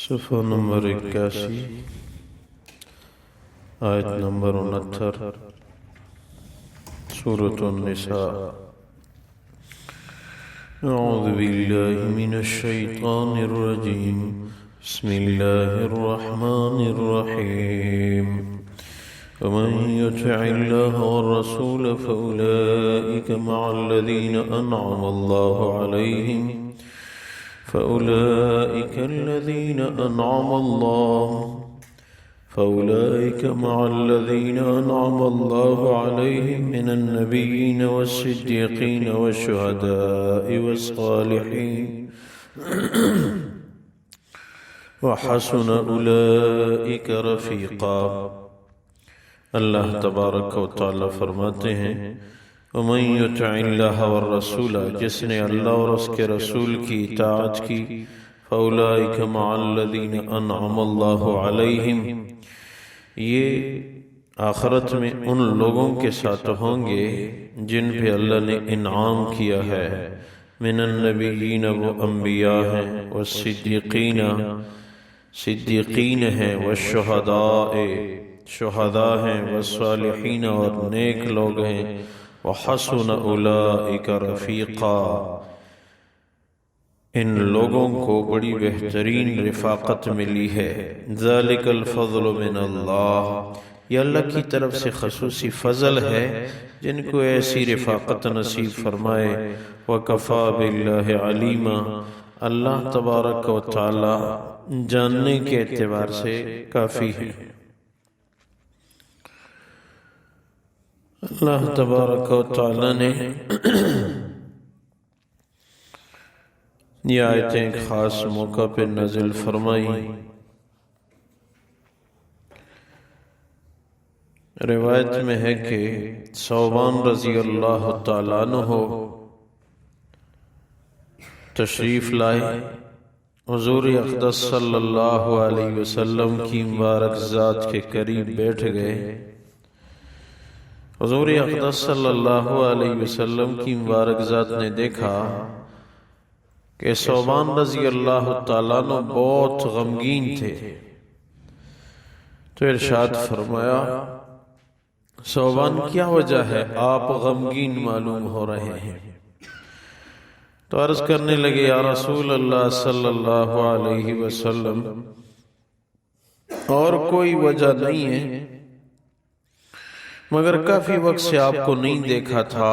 صفحہ نمبر 81 آیت نمبر 69 سورة النساء اعوذ باللہ من الشیطان الرجیم بسم اللہ الرحمن الرحیم ومن يطع الله والرسول فأولئك مع الذين أنعم الله عليهم فأولئك مع الذين أنعم الله عليهم من النبيين والصديقين والشهداء والصالحين وحسن أولئك رفيقا۔ اللہ تبارک و تعالی فرماتے ہیں وَمَن يُطِعِ اللَّهَ وَالرَّسُولَ، جس نے اللہ اور اس کے رسول کی اطاعت کی، فَأُولَئِكَ مَعَ الَّذِينَ أَنْعَمَ اللَّهُ عَلَيْهِمْ، یہ آخرت میں ان لوگوں کے ساتھ ہوں گے جن پہ اللہ نے انعام کیا ہے، من النبیین، وہ انبیاء ہیں، والصدیقین، صدیقین ہیں، والشہداء، شہداء ہیں، والصالحین، اور نیک لوگ ہیں، وحسن اولئک رفیقا، ان لوگوں کو بڑی بہترین رفاقت ملی ہے۔ ذالک الفضل من اللہ، یہ اللہ کی طرف سے خصوصی فضل ہے جن کو ایسی رفاقت نصیب فرمائے۔ وکفا باللہ علیما، اللہ تبارک و تعالی جاننے کے اعتبار سے کافی ہے۔ اللہ تبارک و تعالی نے یہ آیتیں ایک خاص موقع پہ نازل فرمائی۔ روایت میں ہے کہ ثوبان رضی اللہ تعالیٰ عنہ تشریف لائے، حضور اقدس صلی اللہ علیہ وسلم کی مبارک ذات کے قریب بیٹھ گئے۔ حضور اقدس صلی اللہ علیہ وسلم کی مبارک ذات نے دیکھا کہ ثوبان رضی اللہ تعالیٰ عنہ بہت غمگین تھے، تو ارشاد فرمایا ثوبان کیا وجہ ہے آپ غمگین معلوم ہو رہے ہیں؟ تو عرض کرنے لگے یا رسول اللہ صلی اللہ علیہ وسلم اور کوئی وجہ نہیں ہے، مگر کافی وقت سے آپ کو نہیں دیکھا تھا،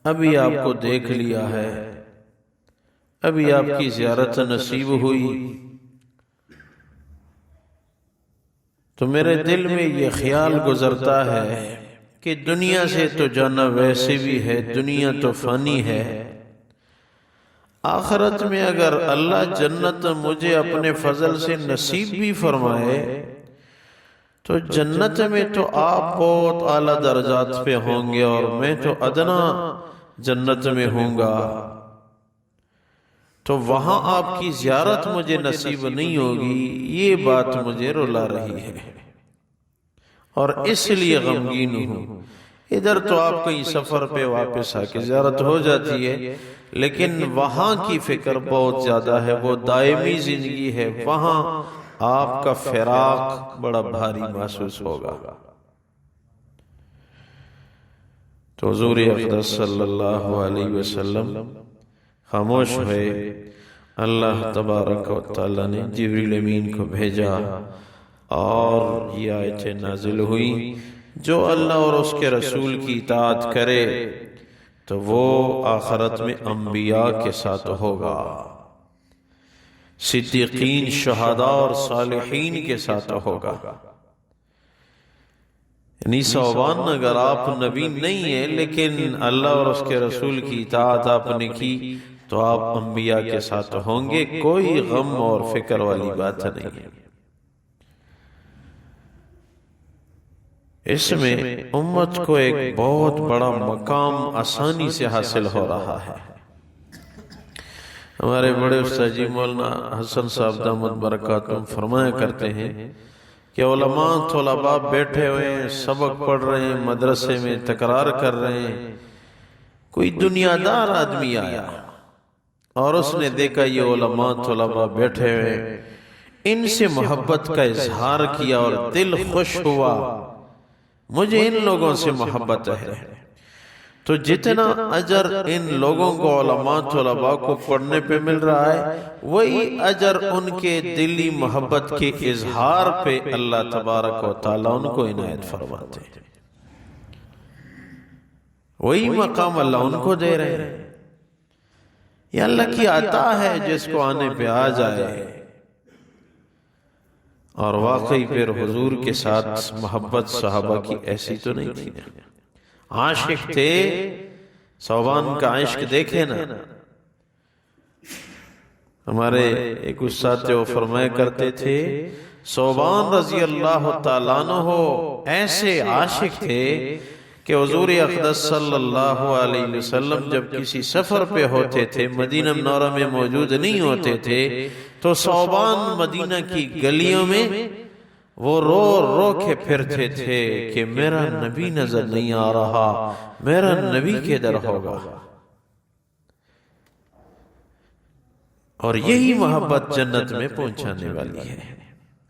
ابھی آپ کو دیکھ لیا ہے، ابھی آپ کی زیارت نصیب ہوئی، تو میرے دل میں یہ خیال گزرتا ہے کہ دنیا سے تو جانا ویسے بھی ہے، دنیا تو فانی ہے، آخرت میں اگر اللہ جنت مجھے اپنے فضل سے نصیب بھی فرمائے تو جنت میں تو آپ بہت اعلیٰ درجات پہ ہوں گے اور میں تو ادنا جنت میں ہوں گا، تو وہاں آپ کی زیارت مجھے نصیب نہیں ہوگی، یہ بات مجھے رلا رہی ہے اور اس لیے غمگین ہوں۔ ادھر تو آپ کہیں سفر پہ واپس آ کے زیارت ہو جاتی ہے، لیکن وہاں کی فکر بہت زیادہ ہے، وہ دائمی زندگی ہے، وہاں آپ کا فراق بڑا بھاری محسوس ہوگا۔ تو حضور اقدس صلی اللہ علیہ وسلم خاموش ہوئے۔ اللہ تبارک و تعالی نے جبریل امین کو بھیجا اور یہ آیتیں نازل ہوئی جو اللہ اور اس کے رسول کی اطاعت کرے تو وہ آخرت میں انبیاء کے ساتھ ہوگا، صدیقین، شہداء اور صالحین کے ساتھ ہوگا۔ یعنی ثوبان اگر آپ نبی نہیں ہیں لیکن اللہ اور اس کے رسول کی اطاعت آپ نے کی تو آپ انبیاء کے ساتھ ہوں گے، کوئی غم اور فکر والی بات نہیں ہے۔ اس میں امت کو ایک بہت بڑا مقام آسانی سے حاصل ہو رہا ہے۔ ہمارے بڑے استاد جی مولانا حسن صاحب دامت برکاتہم فرمایا کرتے ہیں کہ علماء طلباء بیٹھے ہوئے ہیں، سبق پڑھ رہے ہیں، مدرسے میں تکرار کر رہے ہیں، کوئی دنیا دار آدمی آیا اور اس نے دیکھا یہ علماء طلباء بیٹھے ہوئے، ان سے محبت کا اظہار کیا اور دل خوش ہوا، مجھے ان لوگوں سے محبت ہے۔ تو جتنا اجر ان لوگوں کو علماء طلباء کو پڑھنے پہ مل رہا ہے، وہی اجر ان کے دلی محبت کے اظہار پہ اللہ تبارک و تعالیٰ ان کو عنایت فرماتے ہیں۔ وہی مقام اللہ ان کو دے رہے ہیں۔ یہ اللہ کی عطا ہے جس کو آنے پہ آ جائے۔ اور واقعی پھر حضور کے ساتھ محبت صحابہ کی ایسی تو نہیں تھی، عاشق تھے۔ صوبان کا عشق دیکھے نا، ہمارے ایک استاد جو فرمایا کرتے تھے، صوبان رضی اللہ تعالیٰ عنہ ایسے عاشق تھے کہ حضور اقدس صلی اللہ علیہ وسلم جب کسی سفر پہ ہوتے تھے، مدینہ منورہ میں موجود نہیں ہوتے تھے، تو صوبان مدینہ کی گلیوں میں وہ رو رو کے پھرتے تھے کہ میرا نبی نظر نہیں آ رہا، میرا نبی کدھر ہوگا۔ اور یہی محبت جنت میں پہنچانے والی ہے۔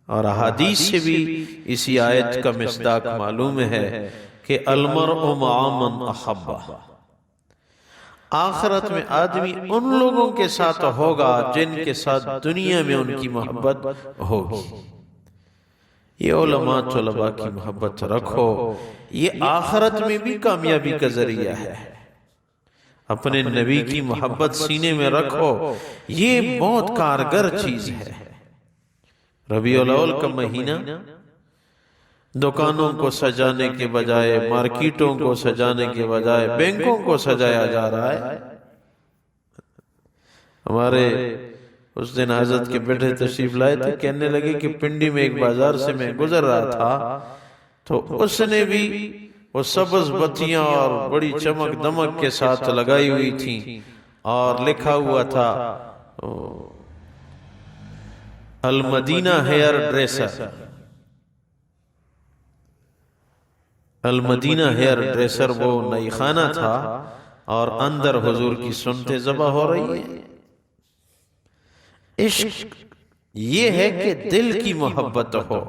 اور احادیث سے بھی اسی آیت کا مصداق معلوم ہے کہ المرء مع من احبہ، آخرت میں آدمی ان لوگوں کے ساتھ ہوگا جن کے ساتھ دنیا میں ان کی محبت ہوگی۔ یہ علماء طلباء کی محبت رکھو، یہ آخرت میں بھی کامیابی کا ذریعہ ہے۔ اپنے نبی کی محبت سینے میں رکھو، یہ بہت کارگر چیز ہے۔ ربیع الاول کا مہینہ دکانوں کو سجانے کے بجائے، مارکیٹوں کو سجانے کے بجائے بینکوں کو سجایا جا رہا ہے۔ ہمارے اس دن حضرت کے بیٹے تشریف لائے تھے، کہنے لگے کہ پنڈی میں ایک بازار سے میں گزر رہا تھا، تو اس نے بھی وہ سبز بتیاں اور بڑی چمک دمک کے ساتھ لگائی ہوئی تھیں، اور لکھا ہوا تھا المدینہ ہیئر ڈریسر، المدینہ ہیئر ڈریسر وہ نئی خانہ تھا، اور اندر حضور کی سنتیں ذبح ہو رہی ہیں۔ عشق یہ ہے کہ دل کی محبت ہو،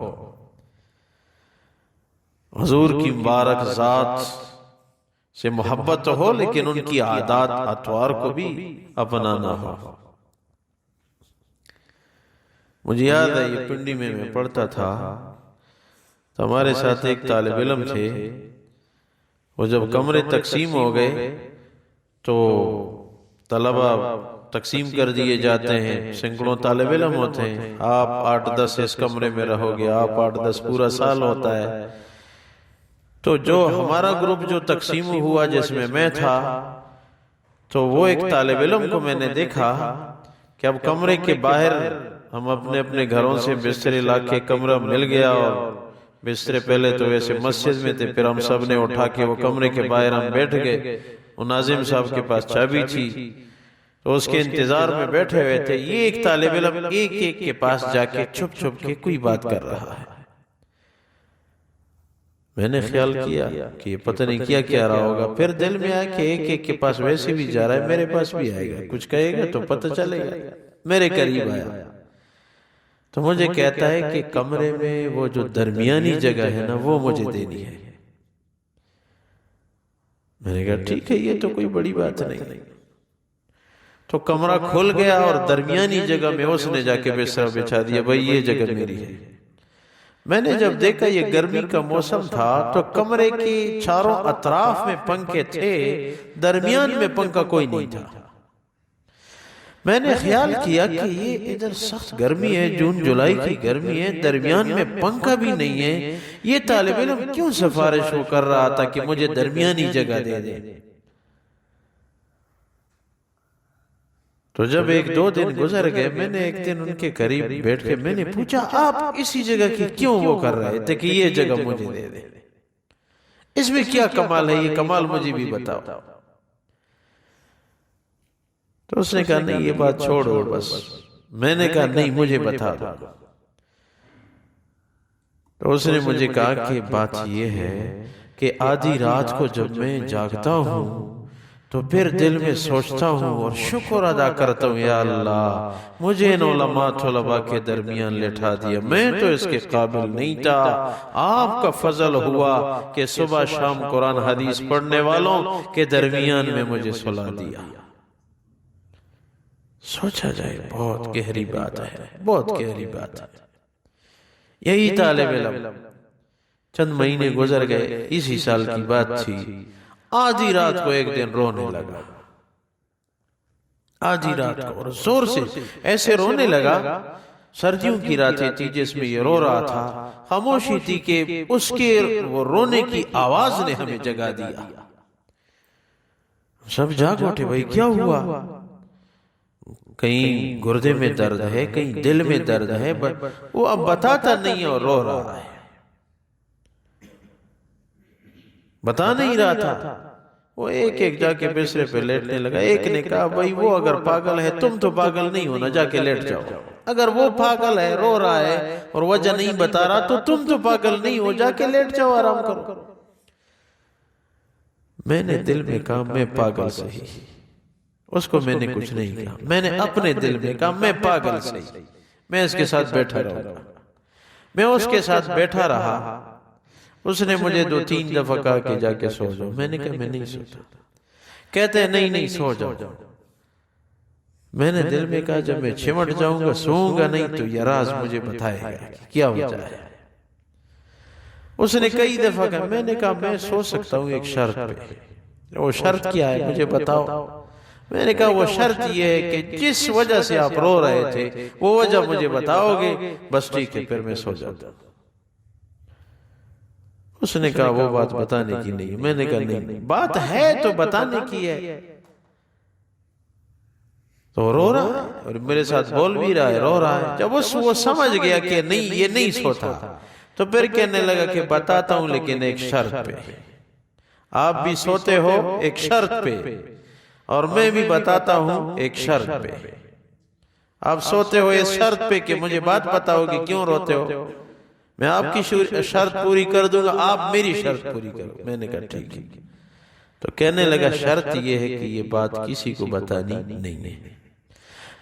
حضور کی مبارک ذات سے محبت ہو، لیکن ان کی عادات اطوار کو بھی اپنانا ہو۔ مجھے یاد ہے یہ پنڈی میں پڑھتا تھا، تو ہمارے ساتھ ایک طالب علم تھے، وہ جب کمرے تقسیم ہو گئے تو طلبہ تقسیم کر دیے جاتے ہیں، سینکڑوں طالب علم ہوتے ہیں، آپ 8-10 اس کمرے میں رہو گے، آپ 8-10 پورا سال ہوتا ہے۔ تو جو ہمارا گروپ جو تقسیم ہوا جس میں میں تھا، تو وہ ایک طالب علم کو میں نے دیکھا کہ اب کمرے کے باہر ہم اپنے اپنے گھروں سے بستر لا کے کمرہ مل گیا، اور بستر پہلے تو ویسے مسجد میں تھے، پھر ہم سب نے اٹھا کے وہ کمرے کے باہر ہم بیٹھ گئے۔ وہ ناظم صاحب کے پاس چابی تھی، تو اس کے انتظار میں بیٹھے ہوئے تھے۔ یہ ایک طالب علم ایک ایک کے پاس جا کے چھپ چھپ کے کوئی بات کر رہا ہے۔ میں نے خیال کیا کہ یہ پتہ نہیں کیا کہہ رہا ہوگا، پھر دل میں آیا کہ ایک ایک کے پاس ویسے بھی جا رہا ہے، میرے پاس بھی آئے گا، کچھ کہے گا تو پتہ چلے گا۔ میرے قریب آیا تو مجھے کہتا ہے کہ کمرے میں وہ جو درمیانی جگہ ہے نا، وہ مجھے دینی ہے۔ میں نے کہا ٹھیک ہے، یہ تو کوئی بڑی بات نہیں۔ تو کمرہ کھل گیا اور درمیانی جگہ میں اس نے جا کے بستر بچھا دیا، بھائی یہ جگہ میری ہے۔ میں نے جب دیکھا یہ گرمی کا موسم تھا، تو کمرے کے چاروں اطراف میں پنکھے تھے، درمیان میں پنکھا کوئی نہیں تھا۔ میں نے خیال کیا کہ یہ ادھر سخت گرمی ہے، جون جولائی کی گرمی ہے، درمیان میں پنکھا بھی نہیں ہے، یہ طالب علم کیوں سفارش وہ کر رہا تھا کہ مجھے درمیانی جگہ دے دے۔ تو جب 1-2 دن گزر گئے، میں نے ایک دن ان کے قریب بیٹھ کے میں نے پوچھا آپ اسی جگہ کی کیوں وہ کر رہے تھے کہ یہ جگہ مجھے دے دے، اس میں کیا کمال ہے، یہ کمال مجھے بھی بتاؤ۔ تو اس نے کہا نہیں یہ بات چھوڑو بس۔ میں نے کہا نہیں مجھے بتا دو۔ تو اس نے مجھے کہا کہ بات یہ ہے کہ آدھی رات کو جب میں جاگتا ہوں تو تو پھر دل میں سوچتا ہوں اور شکر ادا کرتا ہوں، یا اللہ مجھے ان علماء طلباء کے درمیان لٹھا دیا، میں تو اس کے قابل نہیں تھا، آپ کا فضل ہوا کہ صبح شام قرآن حدیث پڑھنے والوں کے درمیان میں مجھے صلح دیا۔ سوچا جائے بہت گہری بات ہے، بہت گہری بات ہے۔ یہی طالب علم چند مہینے گزر گئے، اسی سال کی بات تھی، آدھی رات کو ایک دن رونے لگا، آدھی رات کو، اور زور سے ایسے رونے لگا، سردیوں کی راتیں تھی جس میں یہ رو رہا تھا، خاموشی تھی کہ اس کے وہ رونے کی آواز نے ہمیں جگا دیا۔ سب جاگ اٹھے، بھائی کیا ہوا؟ کہیں گردے میں درد ہے، کہیں دل میں درد ہے، وہ اب بتاتا نہیں اور رو رہا ہے، بتا نہیں رہا تھا۔ وہ ایک ایک جا کے بسترے پہ لیٹنے لگا۔ ایک نے کہا بھائی وہ اگر پاگل ہے، تم تو پاگل نہیں ہونا، جا کے لیٹ جاؤ۔ اگر وہ پاگل ہے، رو رہا ہے اور وجہ نہیں بتا رہا، تو تم تو پاگل نہیں ہو، جا کے لیٹ جاؤ، آرام کرو۔ میں نے دل میں کہا میں پاگل صحیح، اس کو میں نے کچھ نہیں کہا، میں نے اپنے دل میں کہا میں پاگل صحیح، میں اس کے ساتھ بیٹھا رہوں گا۔ میں اس کے ساتھ بیٹھا رہا، اس نے مجھے 2-3 دفعہ کہا کہ جا کے سو جاؤ، میں نے کہا میں نہیں سوتا۔ کہتے ہیں نہیں نہیں سو جاؤ۔ میں نے دل میں کہا جب میں چمٹ جاؤں گا، سوؤں گا نہیں، تو یہ راز مجھے بتائے گا کیا ہو جائے۔ اس نے کئی دفعہ کہا، میں نے کہا میں سو سکتا ہوں ایک شرط پہ۔ وہ شرط کیا ہے مجھے بتاؤ۔ میں نے کہا وہ شرط یہ ہے کہ جس وجہ سے آپ رو رہے تھے وہ وجہ مجھے بتاؤ گے، بس ٹھیک ہے پھر میں سو جاتا ہوں۔ اس نے کہا وہ بات بتانے کی نہیں۔ میں نے کہا نہیں، بات ہے تو بتانے کی ہے۔ تو رو رہا ہے اور میرے ساتھ بول بھی رہا ہے، رو رہا ہے۔ جب وہ سمجھ گیا کہ نہیں یہ نہیں سوتا، تو پھر کہنے لگا کہ بتاتا ہوں لیکن ایک شرط پہ۔ آپ بھی سوتے ہو ایک شرط پہ، اور میں بھی بتاتا ہوں ایک شرط پہ۔ آپ سوتے ہو اس شرط پہ کہ مجھے بات بتاؤ کہ کیوں روتے ہو، میں آپ کی شرط پوری کر دوں گا، آپ میری شرط پوری کرو۔ میں نے کہا ٹھیک ہے۔ تو کہنے لگا شرط یہ ہے کہ یہ بات کسی کو بتانی نہیں ہے۔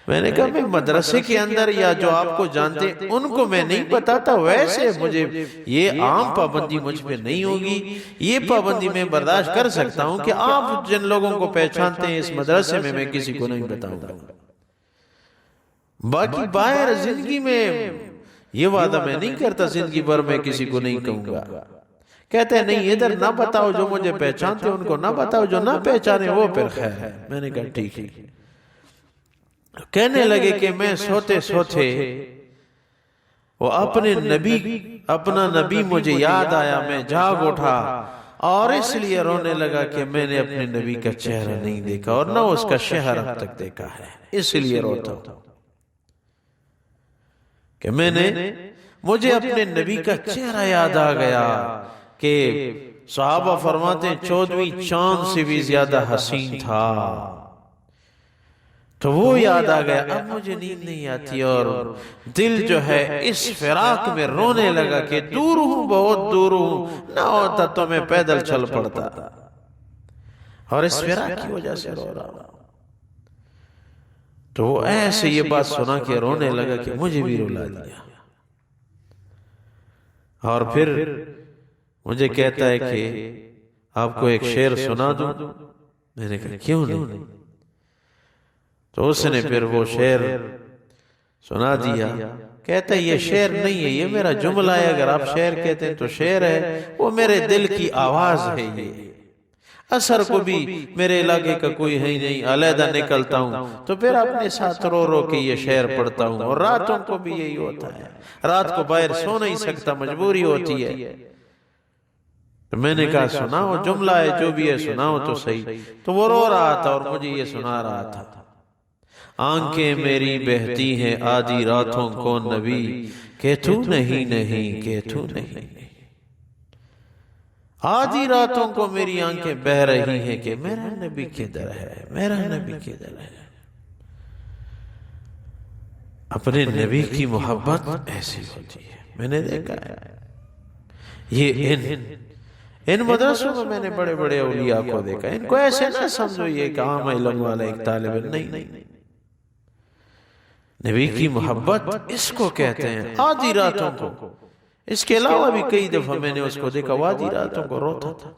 میں نے کہا میں مدرسے کے اندر یا جو آپ کو جانتے ان کو میں نہیں بتاتا، ویسے مجھے یہ عام پابندی مجھ پہ نہیں ہوگی، یہ پابندی میں برداشت کر سکتا ہوں کہ آپ جن لوگوں کو پہچانتے ہیں اس مدرسے میں کسی کو نہیں بتاؤں گا۔ باقی باہر زندگی میں یہ وعدہ میں نہیں کرتا زندگی بھر میں کسی کو نہیں کہوں گا۔ کہتے ہیں نہیں ادھر نہ بتاؤ، جو مجھے پہچانتے ان کو نہ بتاؤ، جو نہ پہچانے وہ پھر خیر ہے۔ میں نے کہا ٹھیک ہے۔ کہنے لگے کہ میں سوتے سوتے وہ اپنا نبی مجھے یاد آیا، میں جاگ اٹھا اور اس لیے رونے لگا کہ میں نے اپنے نبی کا چہرہ نہیں دیکھا اور نہ اس کا شہر اب تک دیکھا ہے، اس لیے روتا ہوں کہ مجھے اپنے نبی کا چہرہ یاد آ گیا کہ صحابہ فرماتے ہیں 14ویں چاند سے بھی زیادہ حسین تھا۔ تو وہ یاد آ گیا، اب مجھے نیند نہیں آتی اور دل جو ہے اس فراق میں رونے لگا کہ دور ہوں، بہت دور ہوں، نہ ہوتا تو میں پیدل چل پڑتا، اور اس فراق کی وجہ سے رو رہا ہوں۔ تو وہ ایسے یہ بات سنا کے رونے لگا کہ مجھے بھی رلا دیا، اور پھر مجھے کہتا ہے کہ آپ کو ایک شعر سنا دوں۔ میں نے کہا کیوں نہیں؟ تو اس نے پھر وہ شعر سنا دیا۔ کہتا ہے یہ شعر نہیں ہے، یہ میرا جملہ ہے، اگر آپ شعر کہتے ہیں تو شعر ہے، وہ میرے دل کی آواز ہے۔ یہ اثر کو بھی میرے علاقے کا کوئی ہے نہیں، علیحدہ نکلتا ہوں تو پھر اپنے ساتھ رو رو کے یہ شعر پڑھتا ہوں، اور راتوں کو بھی یہی ہوتا ہے، رات کو باہر سو نہیں سکتا، مجبوری ہوتی ہے۔ تو میں نے کہا سناؤ، جملہ ہے جو بھی ہے سناؤ تو صحیح۔ تو وہ رو رہا تھا اور مجھے یہ سنا رہا تھا۔ آنکھیں میری بہتی ہیں آدھی راتوں کو نبی، کہ تو نہیں نہیں، کہ تو نہیں۔ آدھی راتوں کو میری آنکھیں بہ رہی ہیں کہ میرا نبی کدھر ہے، میرا نبی کدھر ہے۔ اپنے نبی کی محبت ایسی ہوتی ہے، میں نے دیکھا ہے۔ یہ ان مدرسوں میں میں نے بڑے بڑے اولیاء کو دیکھا، ان کو ایسے نہ سمجھو یہ کہ عام علم والا ایک طالب علم، نہیں، نبی کی محبت اس کو کہتے ہیں۔ آدھی راتوں کو، اس کے علاوہ بھی کئی دفعہ میں نے اس کو دیکھا آدھی راتوں کو روتا تھا۔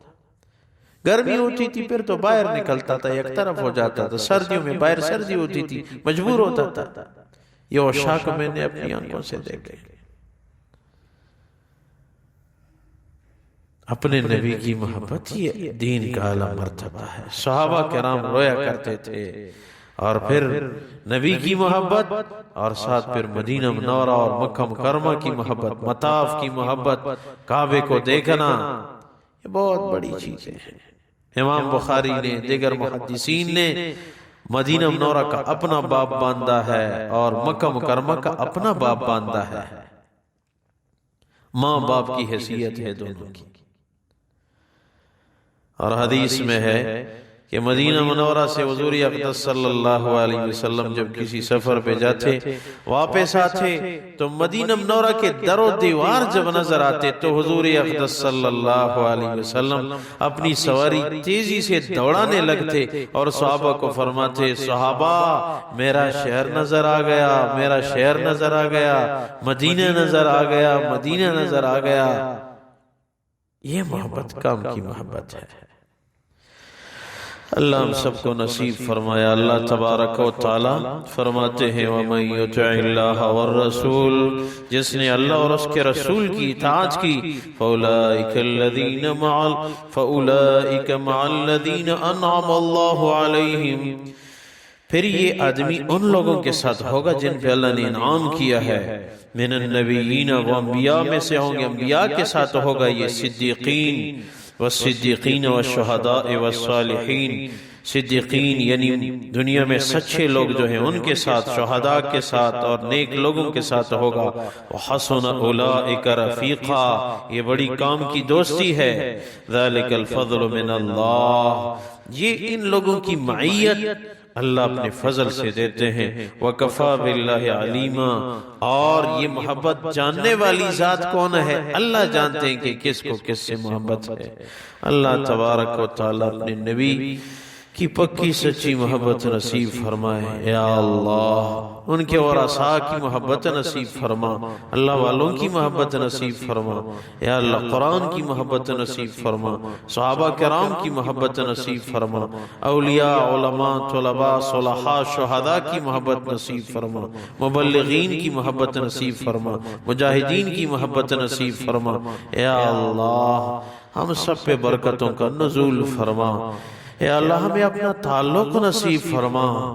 گرمی ہوتی تھی پھر تو باہر نکلتا تھا، ایک طرف ہو جاتا تھا، سردیوں میں باہر سردی ہوتی تھی مجبور ہوتا تھا۔ یہ عشاق میں نے اپنی آنکھوں سے دیکھے۔ اپنے نبی کی محبت یہ دین کا اعلیٰ مرتبہ ہے۔ صحابہ کرام رویا کرتے تھے، اور پھر نبی کی محبت، اور ساتھ پھر مدینہ منورہ اور مکہ مکرمہ کی محبت، مطاف کی محبت، کعبے کو دیکھنا، یہ بہت بڑی چیزیں ہیں۔ امام بخاری نے، دیگر محدثین نے مدینہ منورہ کا اپنا باب باندھا ہے اور مکہ مکرمہ کا اپنا باب باندھا ہے۔ ماں باپ کی حیثیت ہے دونوں کی۔ اور حدیث میں ہے کہ مدینہ منورہ سے حضور اقدس صلی اللہ علیہ وسلم جب کسی سفر پہ جاتے، واپس آتے، تو مدینہ منورہ کے در و دیوار جب نظر آتے تو حضور اقدس صلی اللہ علیہ وسلم اپنی سواری تیزی سے دوڑانے لگتے اور صحابہ کو فرماتے، صحابہ میرا شہر نظر آ گیا، میرا شہر نظر آ گیا، مدینہ نظر آ گیا، مدینہ نظر آ گیا۔ یہ محبت کام کی محبت ہے۔ اللہ ہم سب کو نصیب فرمایا۔ اللہ تبارک و تعالی فرماتے ہیں وَمَن يُطِعِ اللَّهَ وَالرَّسُولَ، جس نے اللہ اور اس کے رسول کی اطاعت کی، فَأُولَئِكَ الَّذِينَ مَعَ الَّذِينَ أَنْعَمَ اللَّهُ عَلَيْهِمْ، پھر یہ آدمی ان لوگوں کے ساتھ ہوگا جن پہ اللہ نے انعام کیا ہے، من النبیین، وہ انبیاء میں سے ہوں گے، انبیاء کے ساتھ ہوگا یہ صدیقین والصدیقین والشہداء والصالحین، صدیقین یعنی دنیا میں سچے لوگ جو ہیں ان کے ساتھ، شہداء کے ساتھ اور نیک لوگوں کے ساتھ ہوگا۔ وحسن اولئک رفیقا، یہ بڑی کام کی دوستی ہے۔ ذالک الفضل من اللہ، یہ ان لوگوں کی معیت اللہ اپنے فضل سے دیتے ہیں۔ وَكَفَى بِاللَّهِ عَلِيمًا، اور یہ محبت جاننے والی ذات کون ہے؟ اللہ جانتے ہیں کہ کس کو کس سے محبت ہے۔ اللہ تبارک و تعالی اپنے نبی کی پکی سچی محبت نصیب فرمائے۔ یا اللہ ان کے ورثاء کی محبت نصیب فرما، اللہ والوں کی محبت نصیب فرما۔ یا اللہ قرآن کی محبت نصیب فرما، صحابہ کرام کی محبت نصیب فرما، اولیاء، علماء، طلباء، صلحاء، شہداء کی محبت نصیب فرما، مبلغین کی محبت نصیب فرما، مجاہدین کی محبت نصیب فرما۔ یا اللہ ہم سب پہ برکتوں کا نزول فرما۔ اے اللہ ہمیں اپنا تعلق نصیب فرما۔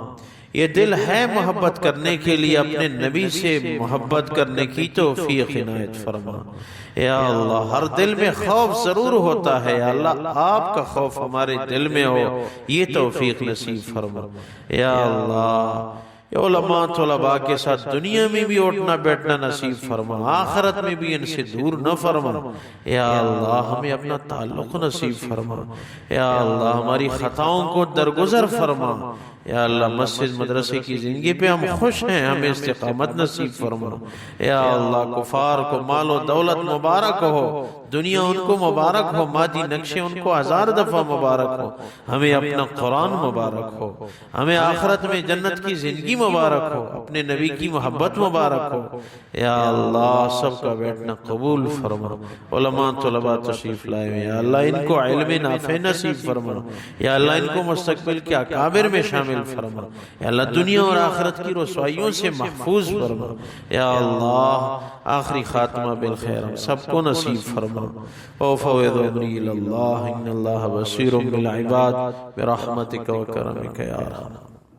یہ دل ہے محبت کرنے کے لیے، اپنے نبی سے محبت کرنے کی توفیق عنایت فرما۔ یا اللہ ہر دل میں خوف ضرور ہوتا ہے، یا اللہ آپ کا خوف ہمارے دل میں ہو، یہ توفیق نصیب فرما۔ یا اللہ علماء طلباء کے ساتھ دنیا میں بھی اٹھنا بیٹھنا نصیب فرما، آخرت میں بھی ان سے دور نہ فرما۔ یا اللہ ہمیں اپنا تعلق نصیب فرما۔ یا اللہ ہماری خطاؤں کو درگزر فرما۔ یا اللہ مسجد مدرسے کی زندگی پہ ہم خوش ہیں، ہمیں استقامت نصیب فرما۔ یا اللہ کفار کو مال و دولت مبارک ہو، دنیا ان کو مبارک ہو، مادی نقشے ان کو ہزار دفعہ مبارک ہو، ہمیں اپنا قرآن مبارک ہو، ہمیں آخرت میں جنت کی زندگی مبارک ہو، اپنے نبی کی محبت مبارک ہو۔ یا اللہ سب کا بیٹھنا قبول فرما۔ علماء طلباء تشریف لائے ہوئے، یا اللہ ان کو علم نافع نصیب فرما۔ یا اللہ ان کو مستقبل کے اکابر میں شامل فرما۔ یا اللہ دنیا اور آخرت کی رسوائیوں سے محفوظ فرما۔ یا اللہ آخری خاتمہ بالخیر ہم سب کو نصیب فرما۔ وَفَوِّضُ أَمْرِي إِلَى اللَّهِ إِنَّ اللَّهَ بَصِيرٌ بِالْعِبَادِ بِرَحْمَتِكَ وَكَرَمِكَ يَا أَرْحَمَ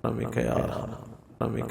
الراحمين۔